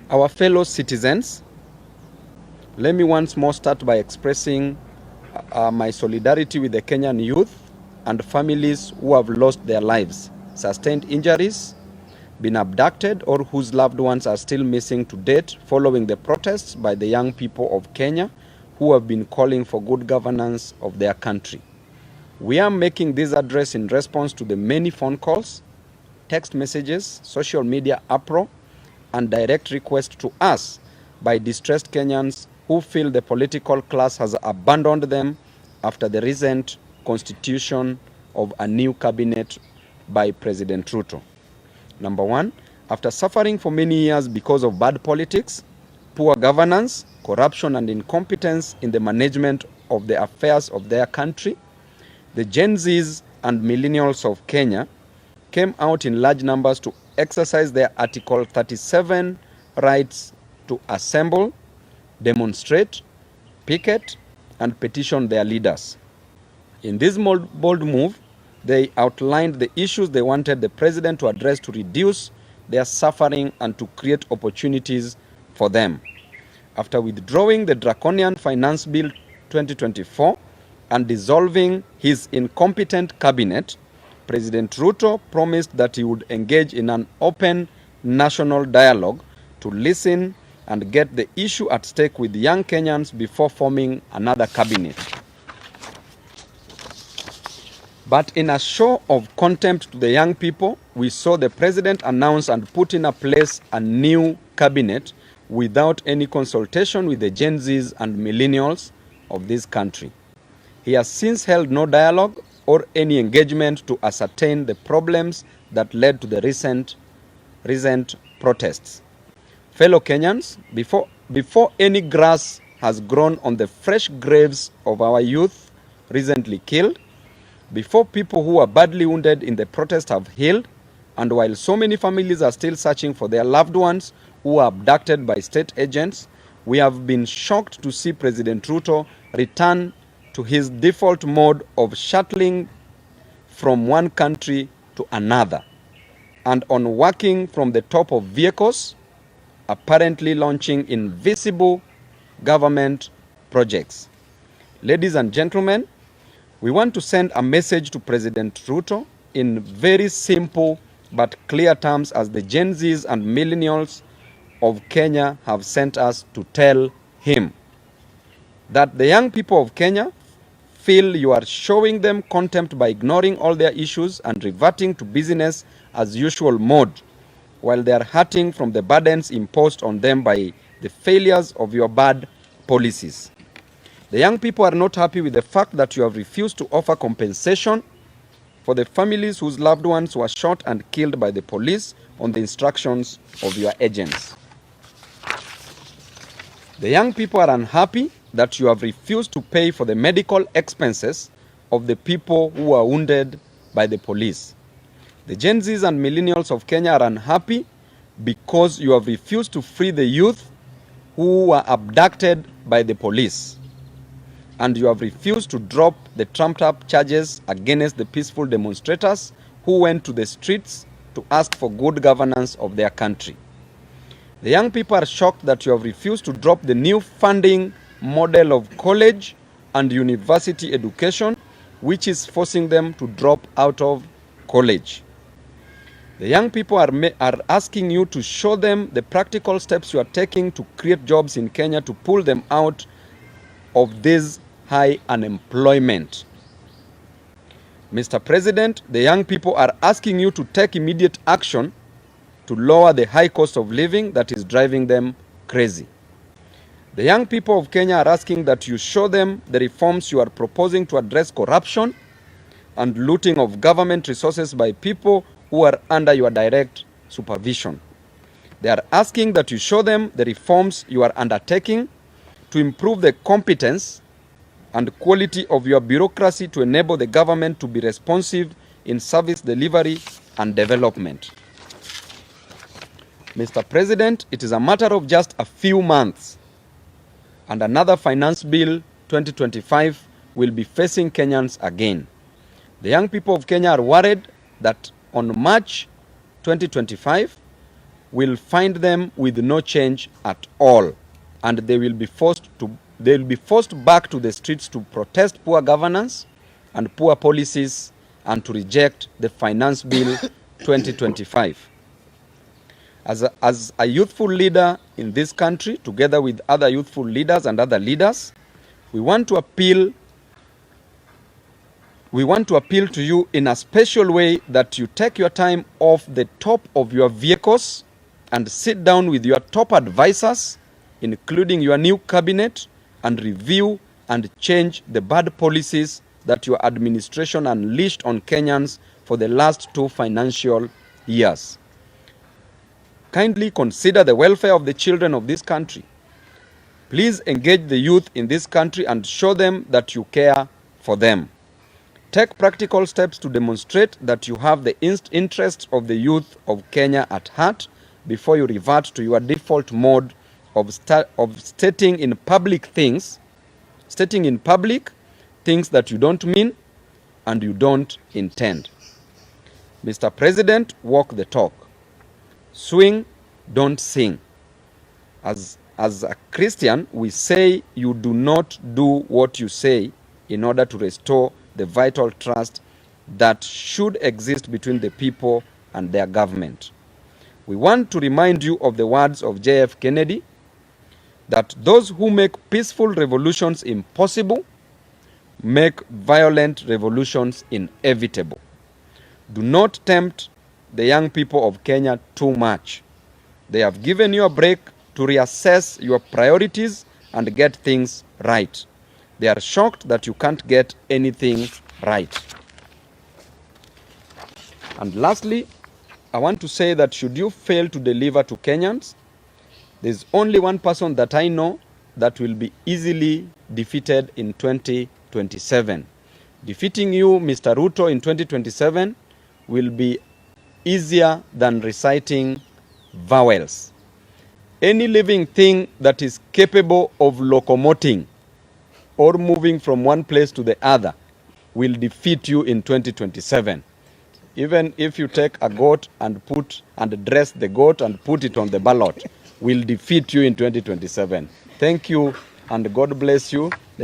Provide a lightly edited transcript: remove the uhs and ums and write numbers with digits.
Our fellow citizens, let me once more start by expressing my solidarity with the Kenyan youth and families who have lost their lives, sustained injuries, been abducted, or whose loved ones are still missing to date following the protests by the young people of Kenya who have been calling for good governance of their country. We are making this address in response to the many phone calls, text messages, social media uproar, and direct requests to us by distressed Kenyans who feel the political class has abandoned them after the recent constitution of a new cabinet by President Ruto. Number one, after suffering for many years because of bad politics, poor governance, corruption, and incompetence in the management of the affairs of their country, the Gen Zs and millennials of Kenya came out in large numbers to exercise their Article 37 rights to assemble, demonstrate, picket, and petition their leaders. In this bold move, they outlined the issues they wanted the president to address to reduce their suffering and to create opportunities for them. After withdrawing the draconian Finance Bill 2024 and dissolving his incompetent cabinet, President Ruto promised that he would engage in an open national dialogue to listen and get the issue at stake with young Kenyans before forming another cabinet. But in a show of contempt to the young people, we saw the president announce and put in place a new cabinet without any consultation with the Gen Zs and millennials of this country. He has since held no dialogue or any engagement to ascertain the problems that led to the recent protests. Fellow Kenyans, before any grass has grown on the fresh graves of our youth recently killed, before people who were badly wounded in the protest have healed, and while so many families are still searching for their loved ones who were abducted by state agents, we have been shocked to see President Ruto return to his default mode of shuttling from one country to another and on working from the top of vehicles, apparently launching invisible government projects. Ladies and gentlemen, we want to send a message to President Ruto in very simple but clear terms as the Gen Zs and millennials of Kenya have sent us to tell him that the young people of Kenya feel you are showing them contempt by ignoring all their issues and reverting to business as usual mode while they are hurting from the burdens imposed on them by the failures of your bad policies. The young people are not happy with the fact that you have refused to offer compensation for the families whose loved ones were shot and killed by the police on the instructions of your agents. The young people are unhappy that you have refused to pay for the medical expenses of the people who were wounded by the police. The Gen Zs and millennials of Kenya are unhappy because you have refused to free the youth who were abducted by the police. And you have refused to drop the trumped-up charges against the peaceful demonstrators who went to the streets to ask for good governance of their country. The young people are shocked that you have refused to drop the new funding model of college and university education, which is forcing them to drop out of college. The young people are asking you to show them the practical steps you are taking to create jobs in Kenya to pull them out of this high unemployment. Mr. President, the young people are asking you to take immediate action to lower the high cost of living that is driving them crazy. The young people of Kenya are asking that you show them the reforms you are proposing to address corruption and looting of government resources by people who are under your direct supervision. They are asking that you show them the reforms you are undertaking to improve the competence and quality of your bureaucracy to enable the government to be responsive in service delivery and development. Mr. President, it is a matter of just a few months and another Finance Bill 2025 will be facing Kenyans again. The young people of Kenya are worried that on March 2025, will find them with no change at all, and they will be forced back to the streets to protest poor governance and poor policies and to reject the Finance Bill 2025. As a youthful leader in this country, together with other youthful leaders and other leaders, we want to appeal to you in a special way that you take your time off the top of your vehicles and sit down with your top advisors, including your new cabinet, and review and change the bad policies that your administration unleashed on Kenyans for the last 2 financial years. Kindly consider the welfare of the children of this country. Please engage the youth in this country and show them that you care for them. Take practical steps to demonstrate that you have the interests of the youth of Kenya at heart before you revert to your default mode of stating in public things that you don't mean and you don't intend. Mr. President, walk the talk. Swing, don't sing. As a Christian, we say you do not do what you say in order to restore the vital trust that should exist between the people and their government. We want to remind you of the words of J.F. Kennedy, that those who make peaceful revolutions impossible make violent revolutions inevitable. Do not tempt the young people of Kenya too much. They have given you a break to reassess your priorities and get things right. They are shocked that you can't get anything right. And lastly, I want to say that should you fail to deliver to Kenyans, there's only one person that I know that will be easily defeated in 2027. Defeating you, Mr. Ruto, in 2027 will be easier than reciting vowels. Any living thing that is capable of locomoting or moving from one place to the other will defeat you in 2027. Even if you take a goat and dress the goat and put it on the ballot, will defeat you in 2027. Thank you and God bless you.